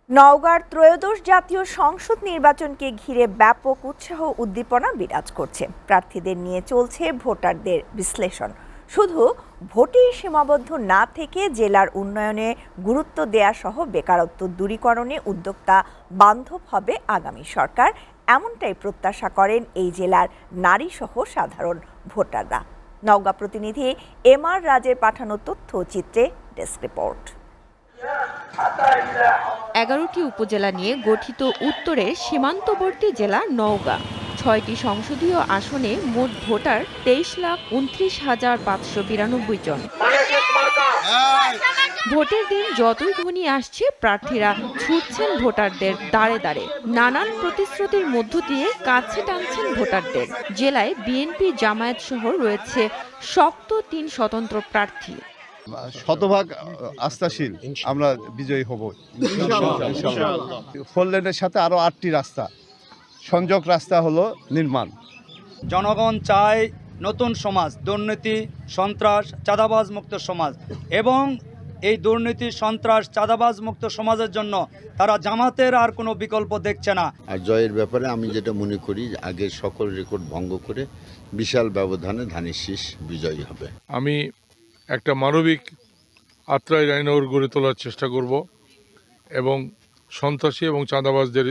নওগাঁর ত্রয়োদশ জাতীয় সংসদ নির্বাচনকে ঘিরে ব্যাপক উৎসাহ উদ্দীপনা বিরাজ করছে। প্রার্থীদের নিয়ে চলছে ভোটারদের বিশ্লেষণ। শুধু ভোটেই সীমাবদ্ধ না থেকে জেলার উন্নয়নে গুরুত্ব দেয়া সহ বেকারত্ব দূরীকরণে উদ্যোক্তা বান্ধব হবে আগামী সরকার, এমনটাই প্রত্যাশা করেন এই জেলার নারীসহ সাধারণ ভোটাররা। নওগাঁ প্রতিনিধি এমআর রাজের পাঠানো তথ্যচিত্রে ডেস্ক রিপোর্ট। 11টি উপজেলা নিয়ে গঠিত উত্তরের সীমান্তবর্তী জেলা নওগাঁ। 6টি সংসদীয় আসনে মোট ভোটার 23,59,592 জন। ভোটের দিন যতই ঘনিয়ে আসছে, প্রার্থীরা ছুটছেন ভোটারদের দাঁড়ে দাঁড়ে। নানান প্রতিশ্রুতির মধ্য দিয়ে কাছে টানছেন ভোটারদের। জেলায় বিএনপি, জামায়াত সহ রয়েছে শক্ত 3 স্বতন্ত্র প্রার্থী। শতভাগ আস্থাশীল আমরা বিজয়ী হব ইনশাআল্লাহ। 4 লেনের সাথে আরো 8টি রাস্তা সংযোগ রাস্তা হলো নির্মাণ। জনগণ চায় নতুন সমাজ, দুর্নীতি, সন্ত্রাস, চাঁদাবাজ মুক্ত সমাজ, এবং এই দুর্নীতি, সন্ত্রাস, চাঁদাবাজ মুক্ত সমাজের জন্য তারা জামাতের আর কোনো বিকল্প দেখছে না। আর জয়ের ব্যাপারে আমি যেটা মনে করি, আগের সকল রেকর্ড ভঙ্গ করে বিশাল ব্যবধানে ধানের শীষ বিজয়ী হবে। আমি একটা মানবিক আত্রাই রায়নগর গড়ে তোলার চেষ্টা করব এবং সন্ত্রাসী এবং চাঁদাবাজদের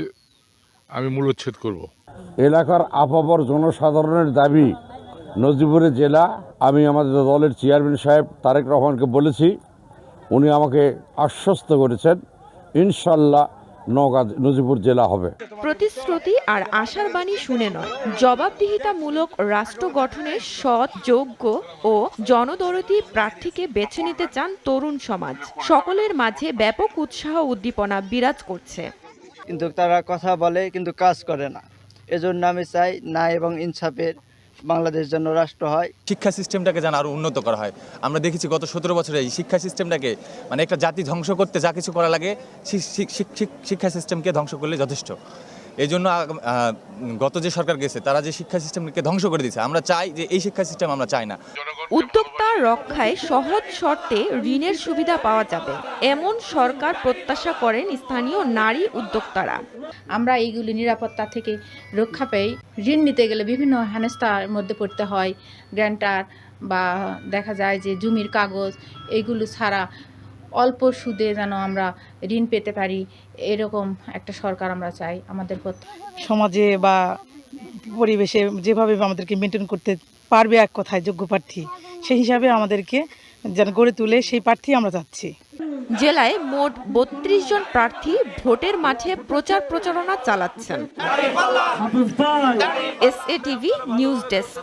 আমি মূলোচ্ছেদ করব। এলাকার আপামর জনসাধারণের দাবি নজিপুরের জেলা। আমি আমাদের দলের চেয়ারম্যান সাহেব তারেক রহমানকে বলেছি, উনি আমাকে আশ্বস্ত করেছেন ইনশাল্লাহ নওগাঁ নজিপুর জেলা হবে। প্রতিশ্রুতি আর আশার বাণী শুনে নয়, জবাবদিহিতামূলক রাষ্ট্র গঠনের সৎ, যোগ্য ও জনদরদী প্রার্থীকে বেছে নিতে চান তরুণ সমাজ। সকলের মাঝে ব্যাপক উৎসাহ উদ্দীপনা বিরাজ করছে। কিন্তু তারা কথা বলে কিন্তু কাজ করে না। এজন্য আমি চাই ন্যায় এবং ইনসাফের বাংলাদেশ যেন রাষ্ট্র হয়। শিক্ষা সিস্টেমটাকে যেন আরো উন্নত করা হয়। আমরা দেখেছি গত 17 বছরে এই শিক্ষা সিস্টেমটাকে, মানে একটা জাতি ধ্বংস করতে যা কিছু করা লাগে, শিক্ষা সিস্টেমকে ধ্বংস করলে যথেষ্ট। এই জন্য গত যে সরকার গেছে তারা যে শিক্ষা সিস্টেমকে ধ্বংস করে দিয়েছে, আমরা চাই যে এই শিক্ষা সিস্টেম আমরা চাই না। উদ্যোক্তা রক্ষায় সহজ শর্তে ঋণের সুবিধা পাওয়া যাবে, এমন সরকার প্রত্যাশা করেন স্থানীয় নারী উদ্যোক্তারা। আমরা এইগুলি নিরাপত্তা থেকে রক্ষা পেয়ে ঋণ নিতে গেলে বিভিন্ন হেনস্থার মধ্যে পড়তে হয়। গ্র্যান্টার বা দেখা যায় যে জমির কাগজ, এইগুলো ছাড়া অল্প সুদে যেন আমরা ঋণ পেতে পারি, এরকম একটা সরকার আমরা চাই। আমাদের সমাজে বা পরিবেশে যেভাবে আমাদেরকে মেনটেন করতে পারবে এক কথায় যোগ্য প্রার্থী, সেই হিসাবে আমাদেরকে যেন গড়ে তুলে সেই প্রার্থী আমরা চাচ্ছি। জেলায় মোট 32 জন প্রার্থী ভোটের মাঠে প্রচার প্রচারণা চালাচ্ছেন। SATV news desk.